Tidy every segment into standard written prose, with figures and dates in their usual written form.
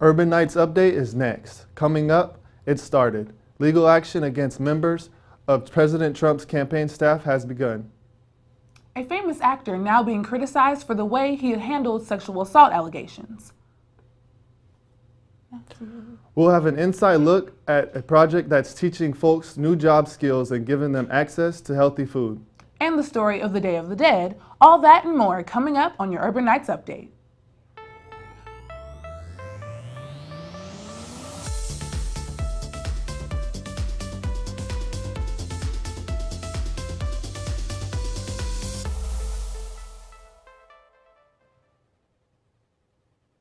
Urban Nights Update is next. Coming up, it started. Legal action against members of President Trump's campaign staff has begun. A famous actor now being criticized for the way he had handled sexual assault allegations. We'll have an inside look at a project that's teaching folks new job skills and giving them access to healthy food. And the story of the Day of the Dead. All that and more coming up on your Urban Nights Update.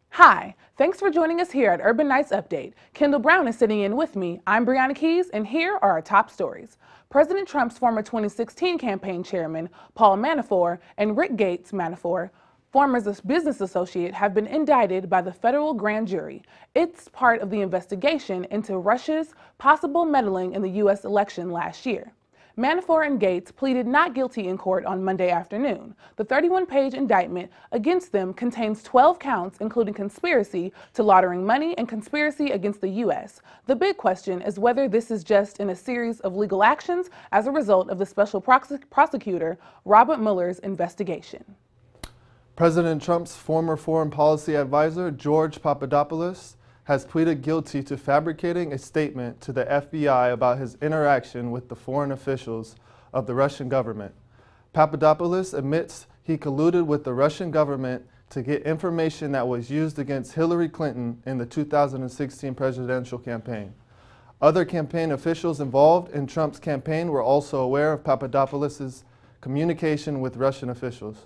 Hi, thanks for joining us here at Urban Nights Update. Kendall Brown is sitting in with me. I'm Brianna Keys, and here are our top stories. President Trump's former 2016 campaign chairman, Paul Manafort, and Rick Gates Manafort, former business associate, have been indicted by the federal grand jury. It's part of the investigation into Russia's possible meddling in the U.S. election last year. Manafort and Gates pleaded not guilty in court on Monday afternoon. The 31-page indictment against them contains 12 counts, including conspiracy to laundering money and conspiracy against the U.S. The big question is whether this is just in a series of legal actions as a result of the special prosecutor Robert Mueller's investigation. President Trump's former foreign policy advisor, George Papadopoulos, has pleaded guilty to fabricating a statement to the FBI about his interaction with the foreign officials of the Russian government. Papadopoulos admits he colluded with the Russian government to get information that was used against Hillary Clinton in the 2016 presidential campaign. Other campaign officials involved in Trump's campaign were also aware of Papadopoulos' communication with Russian officials.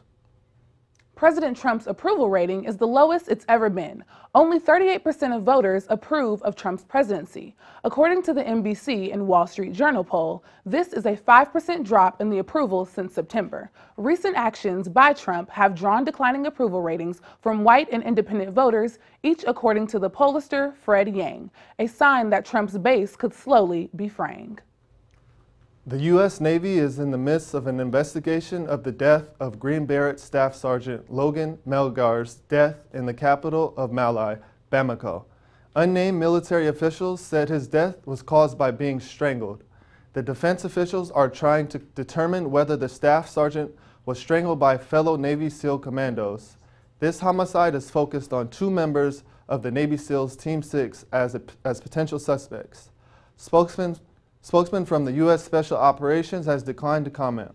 President Trump's approval rating is the lowest it's ever been. Only 38% of voters approve of Trump's presidency. According to the NBC and Wall Street Journal poll, this is a 5% drop in the approval since September. Recent actions by Trump have drawn declining approval ratings from white and independent voters, each according to the pollster Fred Yang, a sign that Trump's base could slowly be fraying. The U.S. Navy is in the midst of an investigation of the death of Green Beret Staff Sergeant Logan Melgar's death in the capital of Mali, Bamako. Unnamed military officials said his death was caused by being strangled. The defense officials are trying to determine whether the staff sergeant was strangled by fellow Navy SEAL commandos. This homicide is focused on two members of the Navy SEALs Team 6 as potential suspects. Spokesman from the U.S. Special Operations has declined to comment.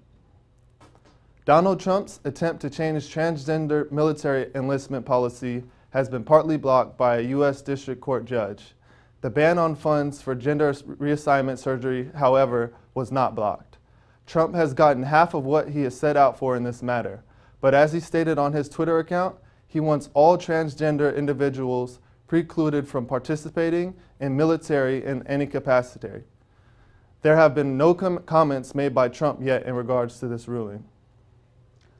Donald Trump's attempt to change transgender military enlistment policy has been partly blocked by a U.S. District Court judge. The ban on funds for gender reassignment surgery, however, was not blocked. Trump has gotten half of what he has set out for in this matter, but as he stated on his Twitter account, he wants all transgender individuals precluded from participating in military in any capacity. There have been no comments made by Trump yet in regards to this ruling.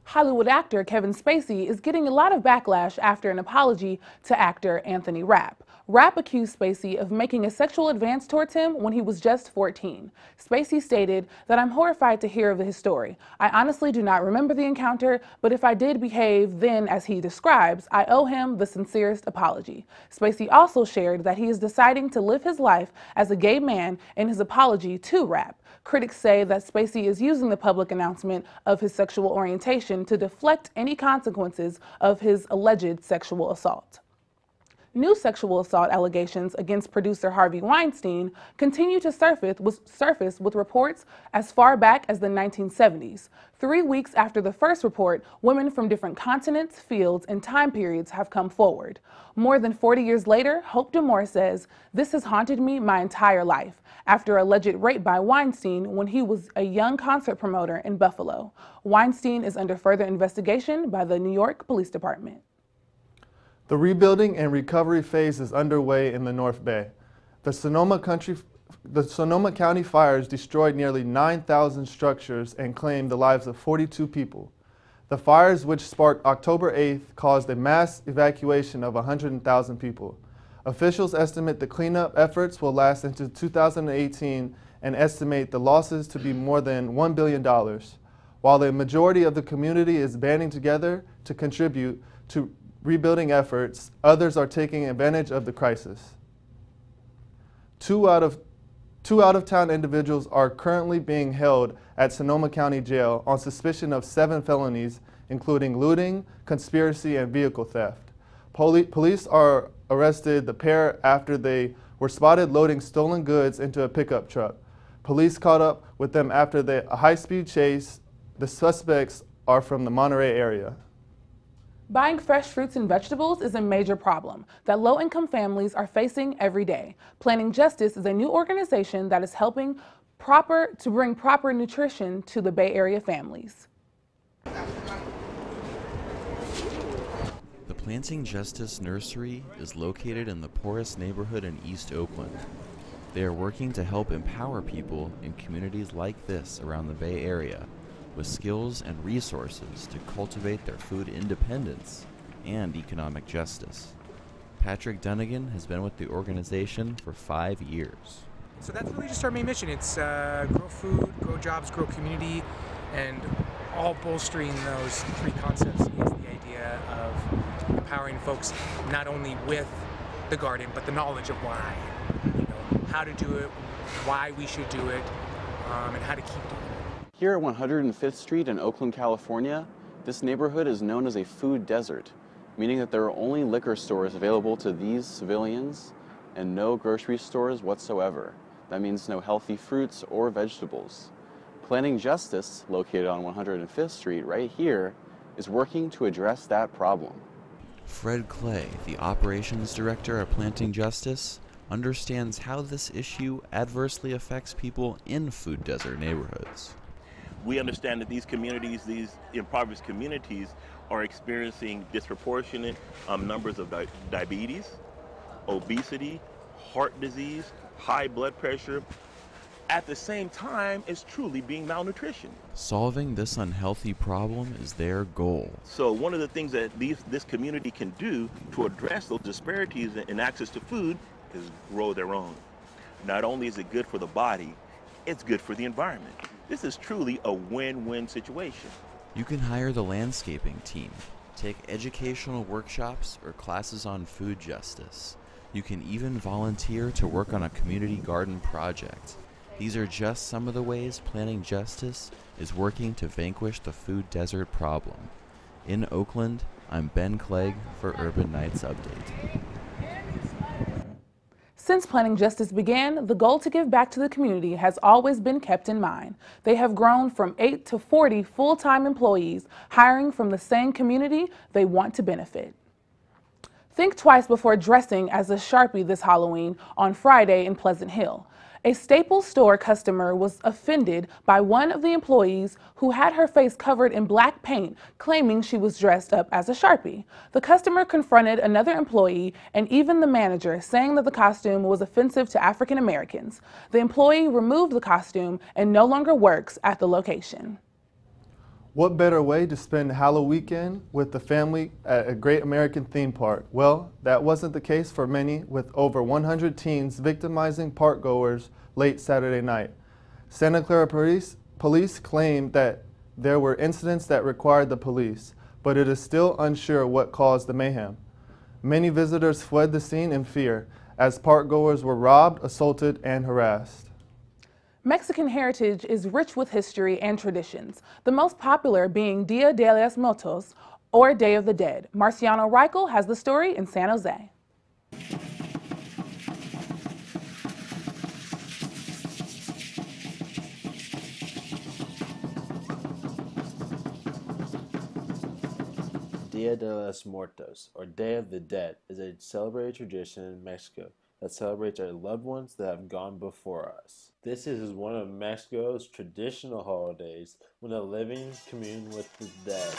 Hollywood actor Kevin Spacey is getting a lot of backlash after an apology to actor Anthony Rapp. Rapp accused Spacey of making a sexual advance towards him when he was just 14. Spacey stated that "I'm horrified to hear of his story. I honestly do not remember the encounter, but if I did behave then as he describes, I owe him the sincerest apology." Spacey also shared that he is deciding to live his life as a gay man in his apology to Rapp. Critics say that Spacey is using the public announcement of his sexual orientation to deflect any consequences of his alleged sexual assault. New sexual assault allegations against producer Harvey Weinstein continue to surface with reports as far back as the 1970s. 3 weeks after the first report, women from different continents, fields, and time periods have come forward. More than 40 years later, Hope D'Amour says, "This has haunted me my entire life," after alleged rape by Weinstein when he was a young concert promoter in Buffalo. Weinstein is under further investigation by the New York Police Department. The rebuilding and recovery phase is underway in the North Bay. The Sonoma County fires destroyed nearly 9,000 structures and claimed the lives of 42 people. The fires, which sparked October 8th, caused a mass evacuation of 100,000 people. Officials estimate the cleanup efforts will last into 2018 and estimate the losses to be more than $1 billion. While the majority of the community is banding together to contribute to rebuilding efforts, others are taking advantage of the crisis. Two out-of-town individuals are currently being held at Sonoma County Jail on suspicion of 7 felonies, including looting, conspiracy, and vehicle theft. Police arrested the pair after they were spotted loading stolen goods into a pickup truck. Police caught up with them after a high-speed chase. The suspects are from the Monterey area. Buying fresh fruits and vegetables is a major problem that low-income families are facing every day. Planting Justice is a new organization that is helping to bring proper nutrition to the Bay Area families. The Planting Justice Nursery is located in the poorest neighborhood in East Oakland. They are working to help empower people in communities like this around the Bay Area with skills and resources to cultivate their food independence and economic justice. Patrick Dunnigan has been with the organization for 5 years. So that's really just our main mission. It's grow food, grow jobs, grow community, and all bolstering those 3 concepts is the idea of empowering folks not only with the garden, but the knowledge of why. How to do it, why we should do it, and how to keep doing it. Here at 105th Street in Oakland, California, this neighborhood is known as a food desert, meaning that there are only liquor stores available to these civilians and no grocery stores whatsoever. That means no healthy fruits or vegetables. Planting Justice, located on 105th Street right here, is working to address that problem. Fred Clay, the operations director at Planting Justice, understands how this issue adversely affects people in food desert neighborhoods. We understand that these communities, these impoverished communities, are experiencing disproportionate numbers of diabetes, obesity, heart disease, high blood pressure, at the same time as truly being malnutrition. Solving this unhealthy problem is their goal. So one of the things that this community can do to address those disparities in access to food is grow their own. Not only is it good for the body, it's good for the environment. This is truly a win-win situation. You can hire the landscaping team, take educational workshops or classes on food justice. You can even volunteer to work on a community garden project. These are just some of the ways Planting Justice is working to vanquish the food desert problem. In Oakland, I'm Ben Clegg for Urban Nights Update. Since Planting Justice began, the goal to give back to the community has always been kept in mind. They have grown from 8 to 40 full-time employees, hiring from the same community they want to benefit. Think twice before dressing as a Sharpie this Halloween on Friday in Pleasant Hill. A Staples store customer was offended by one of the employees who had her face covered in black paint, claiming she was dressed up as a Sharpie. The customer confronted another employee and even the manager, saying that the costume was offensive to African Americans. The employee removed the costume and no longer works at the location. What better way to spend Halloween weekend with the family at a great American theme park? Well, that wasn't the case for many, with over 100 teens victimizing parkgoers late Saturday night. Santa Clara police claimed that there were incidents that required the police, but it is still unsure what caused the mayhem. Many visitors fled the scene in fear, as parkgoers were robbed, assaulted, and harassed. Mexican heritage is rich with history and traditions, the most popular being Dia de los Muertos, or Day of the Dead. Marciano Reichel has the story in San Jose. Dia de los Muertos, or Day of the Dead, is a celebrated tradition in Mexico that celebrates our loved ones that have gone before us. This is one of Mexico's traditional holidays when the living commune with the dead.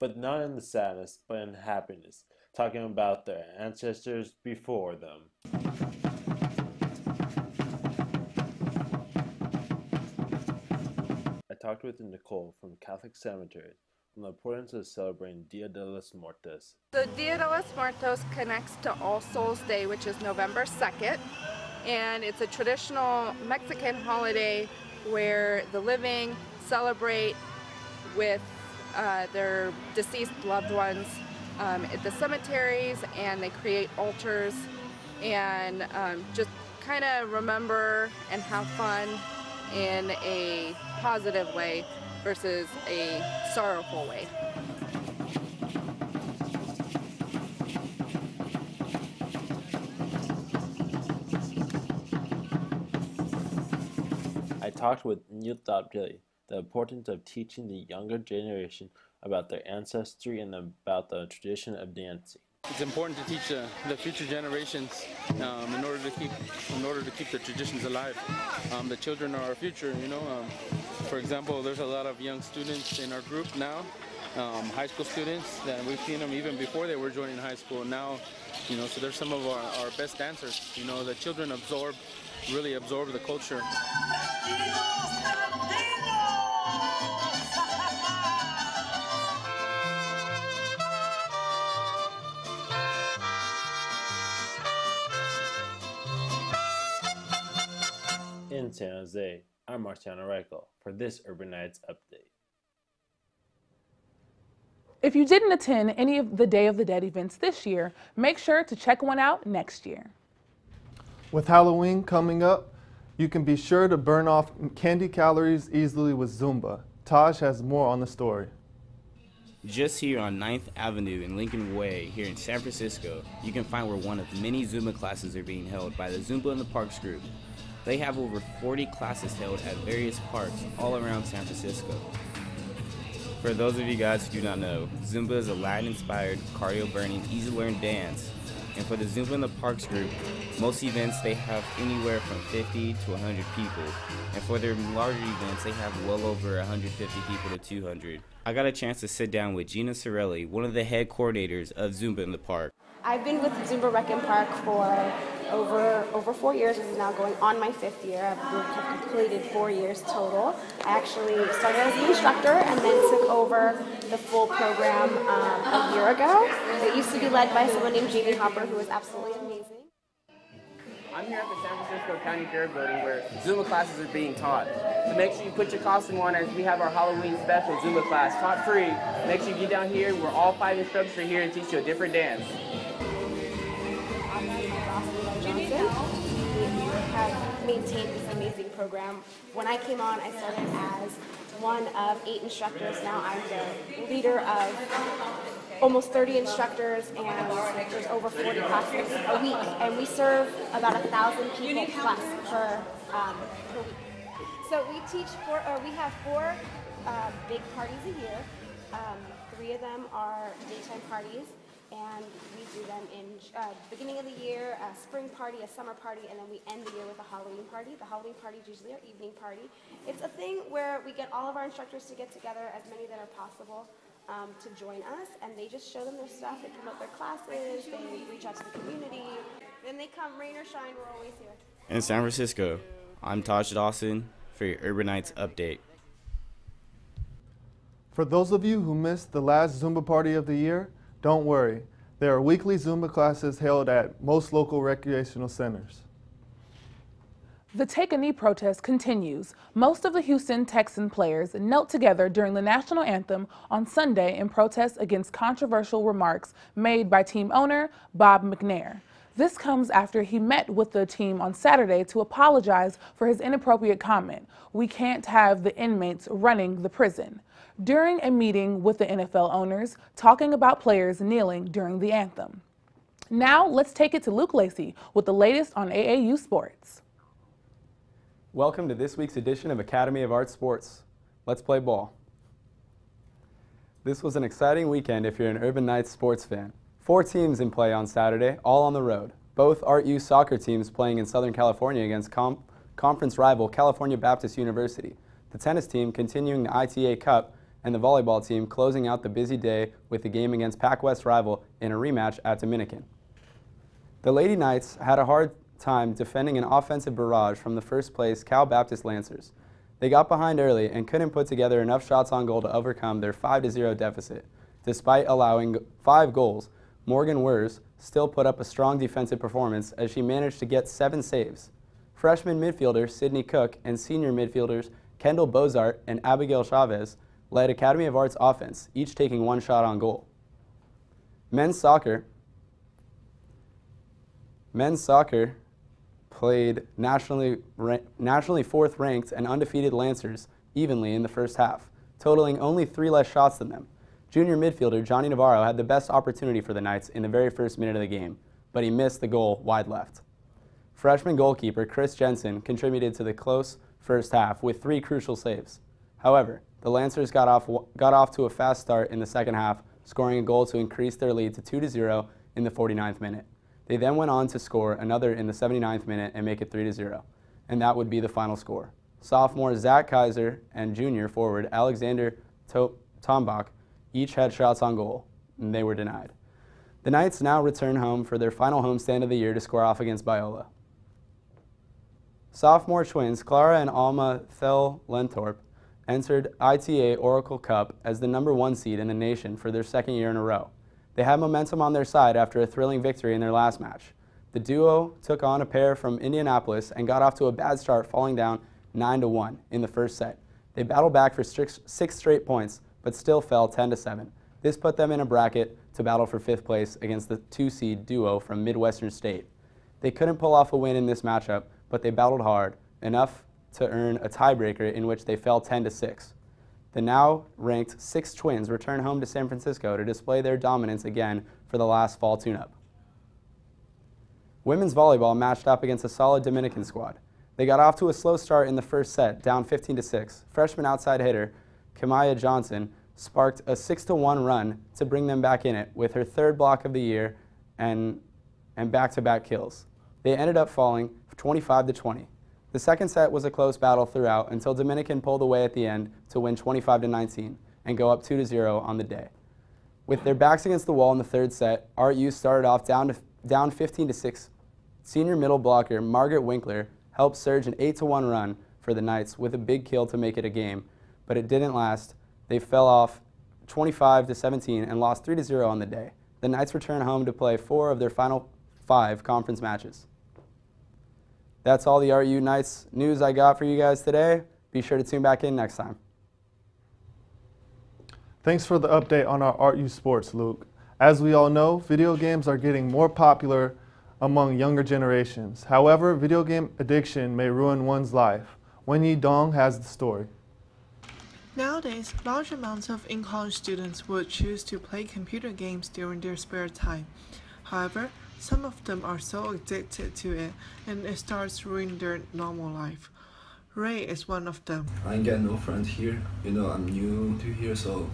But not in the sadness, but in happiness, talking about their ancestors before them. I talked with Nicole from Catholic Cemetery on the importance of celebrating Dia de los Muertos. The Dia de los Muertos connects to All Souls Day, which is November 2nd, and it's a traditional Mexican holiday where the living celebrate with their deceased loved ones at the cemeteries, and they create altars and just kind of remember and have fun in a positive way versus a sorrowful way. I talked with Nyutapjali, the importance of teaching the younger generation about their ancestry and about the tradition of dancing. It's important to teach the future generations in order to keep the traditions alive. The children are our future, you know. For example, there's a lot of young students in our group now, high school students, that we've seen them even before they were joining high school. Now, you know, so they're some of our best dancers. You know, the children really absorb the culture. In San Jose, I'm Marciano Reichel for this Urban Nights Update. If you didn't attend any of the Day of the Dead events this year, make sure to check one out next year. With Halloween coming up, you can be sure to burn off candy calories easily with Zumba. Taj has more on the story. Just here on 9th Avenue and Lincoln Way here in San Francisco, you can find where one of many Zumba classes are being held by the Zumba in the Parks group. They have over 40 classes held at various parks all around San Francisco. For those of you guys who do not know, Zumba is a Latin-inspired, cardio-burning, easy-to-learn dance. And for the Zumba in the Parks group, most events they have anywhere from 50 to 100 people. And for their larger events, they have well over 150 people to 200. I got a chance to sit down with Gina Sorelli, one of the head coordinators of Zumba in the Park. I've been with Zumba Rec and Park for over 4 years. This is now going on my 5th year. I've completed 4 years total. I actually started as an instructor and then took over the full program a year ago. It used to be led by someone named Jamie Hopper, who was absolutely amazing. I'm here at the San Francisco County Fair building where Zumba classes are being taught. So make sure you put your costume on as we have our Halloween special Zumba class taught free. Make sure you get down here where all 5 instructors are here to teach you a different dance. We have maintained this amazing program. When I came on, I started as one of 8 instructors. Now I'm the leader of almost 30 instructors, and there's over 40 classes a week. And we serve about 1,000 people plus per week. So we have 4 big parties a year. 3 of them are daytime parties. And we do them in beginning of the year, a spring party, a summer party, and then we end the year with a Halloween party. The Halloween party is usually our evening party. It's a thing where we get all of our instructors to get together, as many that are possible, to join us, and they just show them their stuff, they promote their classes, they reach out to the community. Then they come, rain or shine, we're always here. In San Francisco, I'm Taj Dawson for your Urban Nights Update. For those of you who missed the last Zumba party of the year, don't worry. There are weekly Zumba classes held at most local recreational centers. The Take a Knee protest continues. Most of the Houston Texan players knelt together during the national anthem on Sunday in protest against controversial remarks made by team owner Bob McNair. This comes after he met with the team on Saturday to apologize for his inappropriate comment, "We can't have the inmates running the prison," during a meeting with the NFL owners talking about players kneeling during the anthem. Now let's take it to Luke Lacey with the latest on AAU sports. Welcome to this week's edition of Academy of Art Sports. Let's play ball. This was an exciting weekend if you're an Urban Nights sports fan. 4 teams in play on Saturday, all on the road. Both Art U soccer teams playing in Southern California against conference rival California Baptist University. The tennis team continuing the ITA Cup, and the volleyball team closing out the busy day with the game against Pac-West rival in a rematch at Dominican. The Lady Knights had a hard time defending an offensive barrage from the first place Cal Baptist Lancers. They got behind early and couldn't put together enough shots on goal to overcome their 5-0 deficit. Despite allowing 5 goals, Morgan Wers still put up a strong defensive performance as she managed to get 7 saves. Freshman midfielder Sydney Cook and senior midfielders Kendall Bozart and Abigail Chavez led Academy of Arts offense, each taking 1 shot on goal. Men's soccer played nationally 4th ranked and undefeated Lancers evenly in the first half, totaling only 3 less shots than them. Junior midfielder Johnny Navarro had the best opportunity for the Knights in the very first minute of the game, but he missed the goal wide left. Freshman goalkeeper Chris Jensen contributed to the close first half with 3 crucial saves. However, the Lancers got off to a fast start in the second half, scoring a goal to increase their lead to 2-0 in the 49th minute. They then went on to score another in the 79th minute and make it 3-0, and that would be the final score. Sophomore Zach Kaiser and junior forward Alexander Tombach each had shots on goal, and they were denied. The Knights now return home for their final homestand of the year to square off against Biola. Sophomore twins Clara and Alma Thel-Lentorp entered ITA Oracle Cup as the #1 seed in the nation for their 2nd year in a row. They had momentum on their side after a thrilling victory in their last match. The duo took on a pair from Indianapolis and got off to a bad start, falling down 9-1 in the first set. They battled back for 6 straight points, but still fell 10-7. This put them in a bracket to battle for 5th place against the 2-seed duo from Midwestern State. They couldn't pull off a win in this matchup, but they battled hard, enough to earn a tiebreaker in which they fell 10-6. The now ranked 6 twins return home to San Francisco to display their dominance again for the last fall tune-up. Women's volleyball matched up against a solid Dominican squad. They got off to a slow start in the first set, down 15-6. Freshman outside hitter Kamaya Johnson sparked a 6-1 run to bring them back in it with her 3rd block of the year and back-to-back kills. They ended up falling 25-20. The second set was a close battle throughout until Dominican pulled away at the end to win 25-19 and go up 2-0 on the day. With their backs against the wall in the 3rd set, RU started off down 15-6. Senior middle blocker Margaret Winkler helped surge an 8-1 run for the Knights with a big kill to make it a game, but it didn't last. They fell off 25-17 and lost 3-0 on the day. The Knights return home to play 4 of their final 5 conference matches. That's all the RU Knights news I got for you guys today. Be sure to tune back in next time. Thanks for the update on our RU sports, Luke. As we all know, video games are getting more popular among younger generations. However, video game addiction may ruin one's life. Wenyi Dong has the story. Nowadays, large amounts of in-college students would choose to play computer games during their spare time. However, some of them are so addicted to it, and it starts ruining their normal life. Ray is one of them. I ain't got no friends here. I'm new to here, so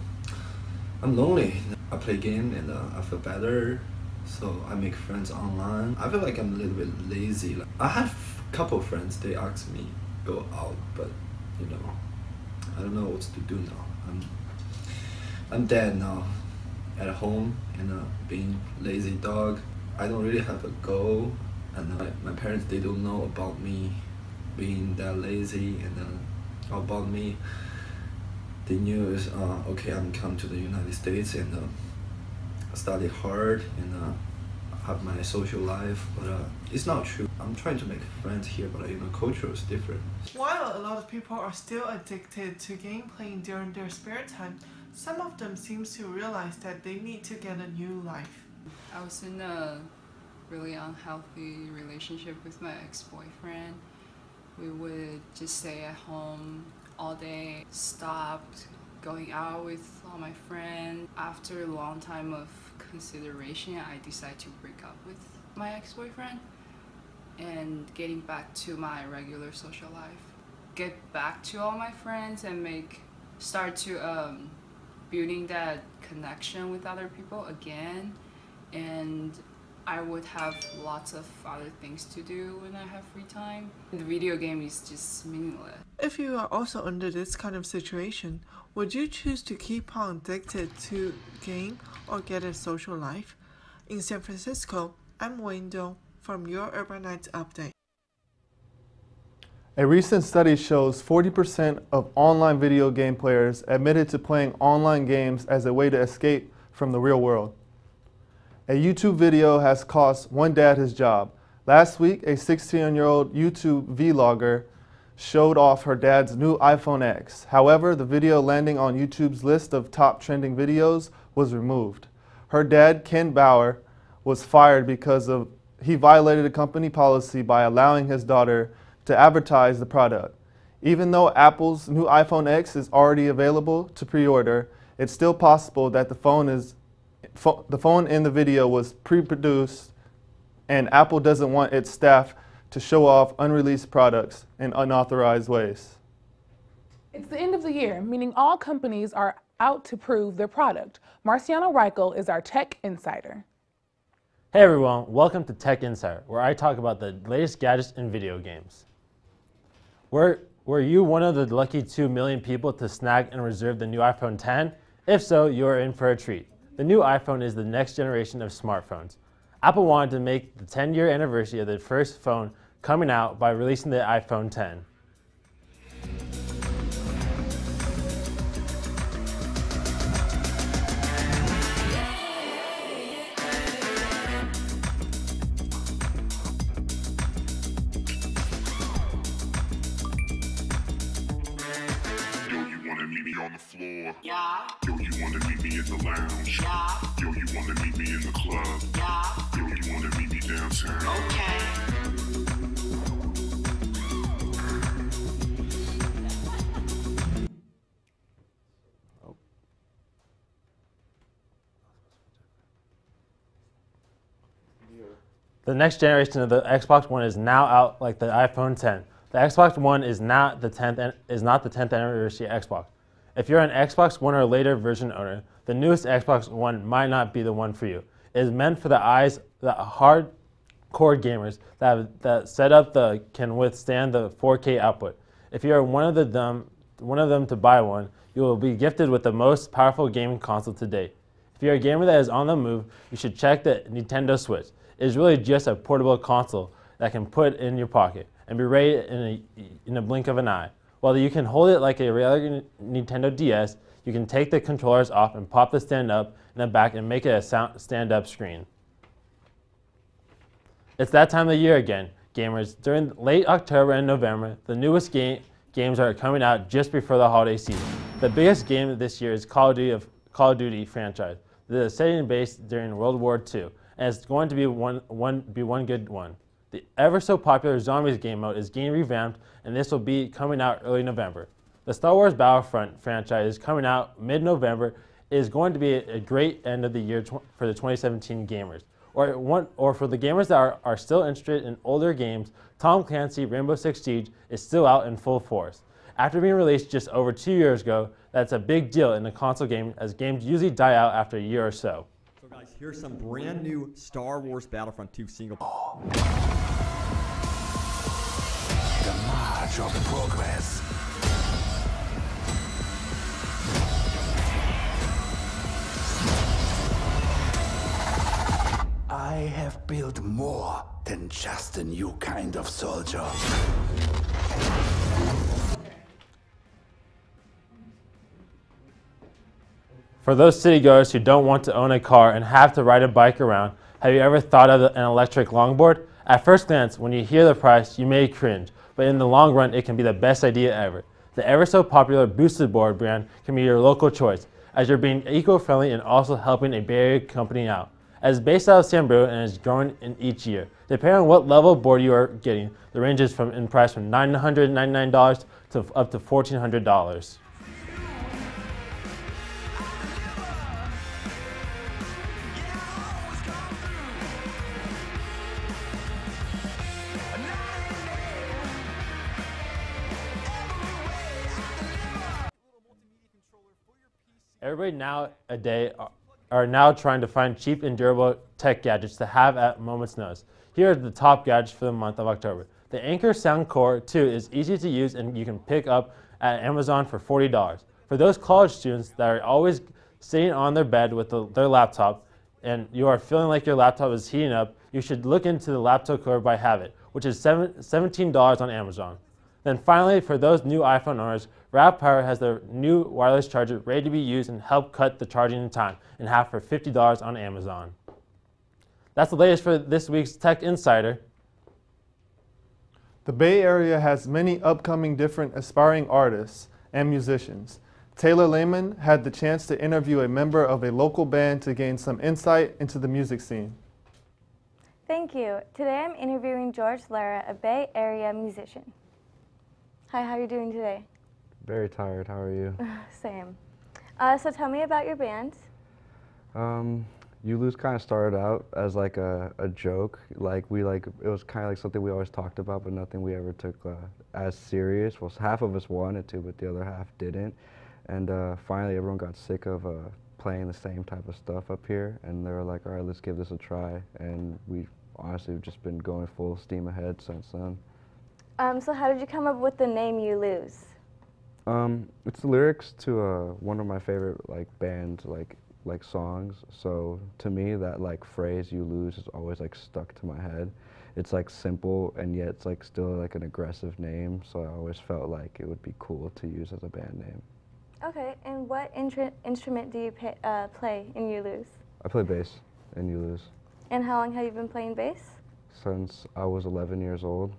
I'm lonely. I play game and I feel better, so I make friends online. I feel like I'm a little bit lazy. I have a couple friends, they ask me go out, but I don't know what to do now. I'm dead now, at home and being lazy dog. I don't really have a goal, and my parents, they don't know about me being that lazy, and about me, they knew is okay, I'm come to the United States and study hard and have my social life, but it's not true. I'm trying to make friends here, but culture is different. While a lot of people are still addicted to game playing during their spare time, some of them seem to realize that they need to get a new life. I was in a really unhealthy relationship with my ex-boyfriend. We would just stay at home all day, stopped going out with all my friends. After a long time of consideration, I decided to break up with my ex-boyfriend and getting back to my regular social life. Get back to all my friends and start to building that connection with other people again, and I would have lots of other things to do when I have free time. The video game is just meaningless. If you are also under this kind of situation, would you choose to keep on addicted to game or get a social life? In San Francisco, I'm Wayne Dong from your Urban Nights Update. A recent study shows 40% of online video game players admitted to playing online games as a way to escape from the real world. A YouTube video has cost one dad his job. Last week, a 16-year-old YouTube vlogger showed off her dad's new iPhone X. However, the video landing on YouTube's list of top trending videos was removed. Her dad, Ken Bauer, was fired because he violated a company policy by allowing his daughter to advertise the product. Even though Apple's new iPhone X is already available to pre-order, it's still possible that the phone in the video was pre-produced and Apple doesn't want its staff to show off unreleased products in unauthorized ways. It's the end of the year, meaning all companies are out to prove their product. Marciano Reichel is our tech insider. Hey everyone, welcome to Tech Insider, where I talk about the latest gadgets in video games. Were you one of the lucky 2 million people to snag and reserve the new iPhone X? If so, you are in for a treat. The new iPhone is the next generation of smartphones. Apple wanted to make the 10-year anniversary of the first phone coming out by releasing the iPhone X. On the floor. Yeah. Yo, you wanna meet me in the lounge. Yeah. Yo, you wanna meet me in the club. Yeah. Yo, you wanna meet me downtown. Okay. The next generation of the Xbox One is now out like the iPhone X. The Xbox One is not the 10th anniversary Xbox. If you're an Xbox One or later version owner, the newest Xbox One might not be the one for you. It is meant for the hardcore gamers that setup can withstand the 4K output. If you are one of them to buy one, you will be gifted with the most powerful gaming console to date. If you're a gamer that is on the move, you should check the Nintendo Switch. It is really just a portable console that can put in your pocket and be ready in a blink of an eye. While you can hold it like a regular Nintendo DS, you can take the controllers off and pop the stand up in the back and make it a stand-up screen. It's that time of the year again, gamers. During late October and November, the newest games are coming out just before the holiday season. The biggest game this year is Call of Duty franchise. The setting based during World War II, and it's going to be one good one. The ever so popular Zombies game mode is getting revamped, and this will be coming out early November. The Star Wars Battlefront franchise is coming out mid-November. It is going to be a great end of the year for the 2017 gamers. Or for the gamers that are still interested in older games, Tom Clancy Rainbow Six Siege is still out in full force. After being released just over 2 years ago, that's a big deal in a console game, as games usually die out after a year or so. So guys, here's some brand new Star Wars Battlefront 2 single. The march of progress. I have built more than just a new kind of soldier. For those citygoers who don't want to own a car and have to ride a bike around, have you ever thought of an electric longboard? At first glance, when you hear the price, you may cringe, but in the long run, it can be the best idea ever. The ever so popular Boosted Board brand can be your local choice, as you're being eco-friendly and also helping a Bay Area company out. As based out of San Bruno and is growing in each year. Depending on what level of board you are getting, the range is in price from $999 to up to $1,400. Everybody nowadays are now trying to find cheap and durable tech gadgets to have at a moment's notice. Here are the top gadgets for the month of October. The Anker Sound Core 2 is easy to use and you can pick up at Amazon for $40. For those college students that are always sitting on their bed with their laptop and you are feeling like your laptop is heating up, you should look into the Laptop Core by Habit, which is $17 on Amazon. Then finally, for those new iPhone owners, Rav Power has their new wireless charger ready to be used and help cut the charging time in half for $50 on Amazon. That's the latest for this week's Tech Insider. The Bay Area has many upcoming different aspiring artists and musicians. Taylor Lehman had the chance to interview a member of a local band to gain some insight into the music scene. Thank you. Today I'm interviewing George Lara, a Bay Area musician. Hi, how are you doing today? Very tired. How are you? Same. So tell me about your band. You Lose kind of started out as like a joke. It was kind of like something we always talked about, but nothing we ever took as serious. Well, half of us wanted to, but the other half didn't. And finally, everyone got sick of playing the same type of stuff up here, and they were like, all right, let's give this a try. And we honestly have just been going full steam ahead since then. So how did you come up with the name You Lose? It's the lyrics to one of my favorite bands like songs. So to me, that phrase "you lose" is always stuck to my head. It's simple, and yet it's still an aggressive name. So I always felt like it would be cool to use as a band name. Okay, and what instrument do you play in You Lose? I play bass in You Lose. And how long have you been playing bass? Since I was 11 years old.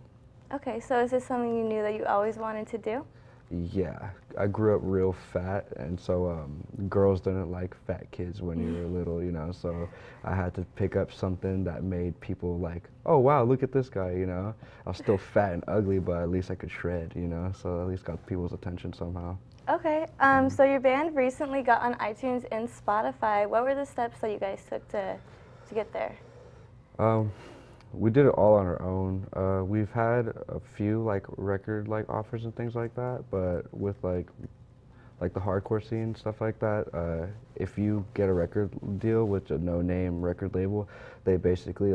Okay, so is this something you knew that you always wanted to do? Yeah, I grew up real fat, and so girls didn't like fat kids when you were little, you know, so I had to pick up something that made people like, oh wow, look at this guy, you know. I was still fat and ugly, but at least I could shred, you know, so at least got people's attention somehow. Okay, so your band recently got on iTunes and Spotify. What were the steps that you guys took to get there? We did it all on our own. We've had a few record offers and things like that, but with the hardcore scene, stuff like that, if you get a record deal with a no-name record label, they basically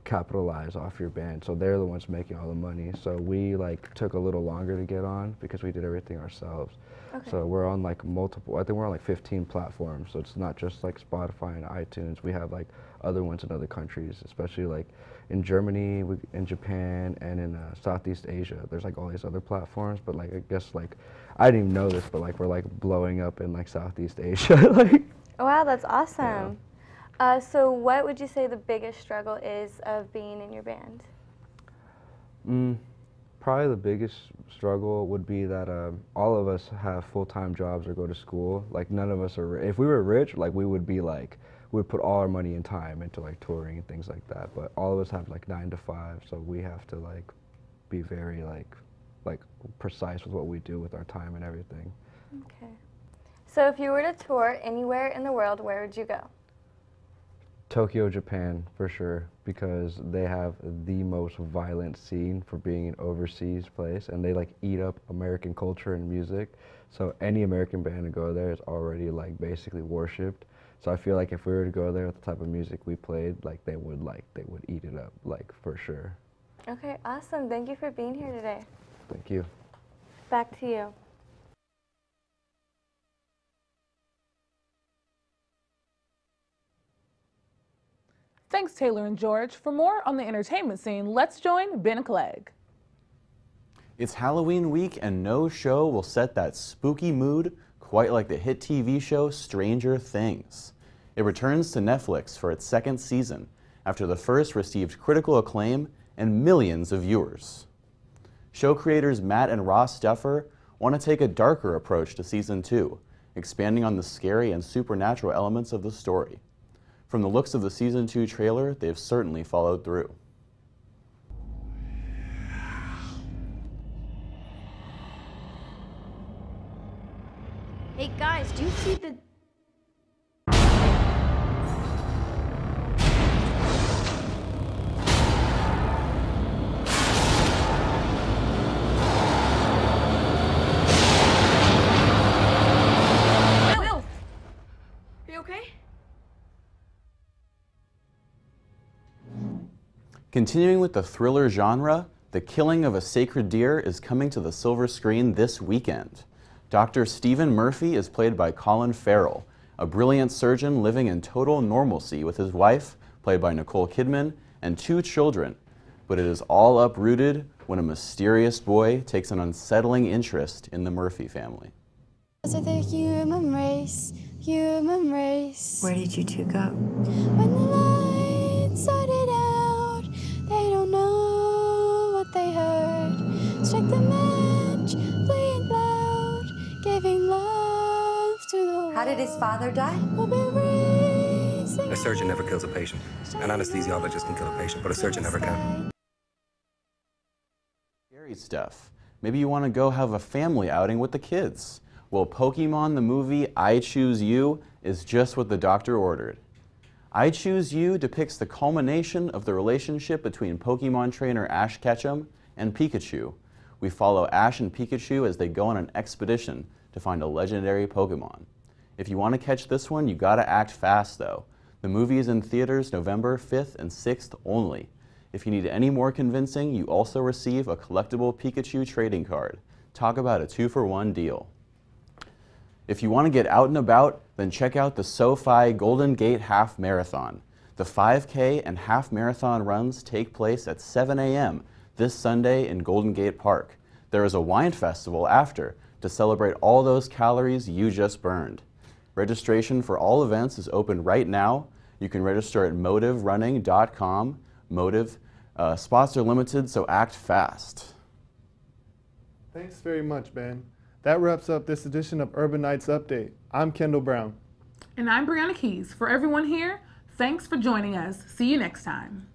capitalize off your band. So they're the ones making all the money. So we took a little longer to get on because we did everything ourselves. Okay. So we're on multiple, I think we're on 15 platforms. So it's not just Spotify and iTunes. We have other ones in other countries, especially in Germany, in Japan, and in Southeast Asia. There's all these other platforms, but I guess I didn't even know this, but we're blowing up in Southeast Asia. Wow, that's awesome. Yeah. So what would you say the biggest struggle is of being in your band? Probably the biggest struggle would be that all of us have full-time jobs or go to school. None of us are, if we were rich, we would be we'd put all our money and time into touring and things like that. But all of us have 9 to 5, so we have to be very precise with what we do with our time and everything. Okay. So if you were to tour anywhere in the world, where would you go? Tokyo, Japan, for sure, because they have the most violent scene for being an overseas place, and they eat up American culture and music. So any American band to go there is already basically worshipped. So I feel if we were to go there with the type of music we played, they would eat it up, for sure. Okay, awesome. Thank you for being here today. Thank you. Back to you. Thanks, Taylor and George. For more on the entertainment scene, let's join Ben Clegg. It's Halloween week, and no show will set that spooky mood quite like the hit TV show Stranger Things. It returns to Netflix for its second season, after the first received critical acclaim and millions of viewers. Show creators Matt and Ross Duffer want to take a darker approach to season 2, expanding on the scary and supernatural elements of the story. From the looks of the season 2 trailer, they've certainly followed through. Hey guys, do you see the... Will! Are you okay? Continuing with the thriller genre, The Killing of a Sacred Deer is coming to the silver screen this weekend. Dr. Stephen Murphy is played by Colin Farrell, a brilliant surgeon living in total normalcy with his wife, played by Nicole Kidman, and 2 children. But it is all uprooted when a mysterious boy takes an unsettling interest in the Murphy family. The human race, human race. Where did you 2 go? When the lights started out, they don't know what they heard. giving love to the How did his father die? A surgeon never kills a patient. An anesthesiologist can kill a patient, but a surgeon never can. Scary stuff. Maybe you want to go have a family outing with the kids. Well, Pokemon the movie I Choose You is just what the doctor ordered. I Choose You depicts the culmination of the relationship between Pokemon trainer Ash Ketchum and Pikachu. We follow Ash and Pikachu as they go on an expedition to find a legendary Pokemon. If you want to catch this one, you gotta act fast though. The movie is in theaters November 5th and 6th only. If you need any more convincing, you also receive a collectible Pikachu trading card. Talk about a 2-for-1 deal. If you want to get out and about, then check out the SoFi Golden Gate Half Marathon. The 5K and half marathon runs take place at 7 a.m. this Sunday in Golden Gate Park. There is a wine festival after to celebrate all those calories you just burned. Registration for all events is open right now. You can register at motiverunning.com. Motive. Spots are limited, so act fast. Thanks very much, Ben. That wraps up this edition of Urban Nights Update. I'm Kendall Brown. And I'm Brianna Keys. For everyone here, thanks for joining us. See you next time.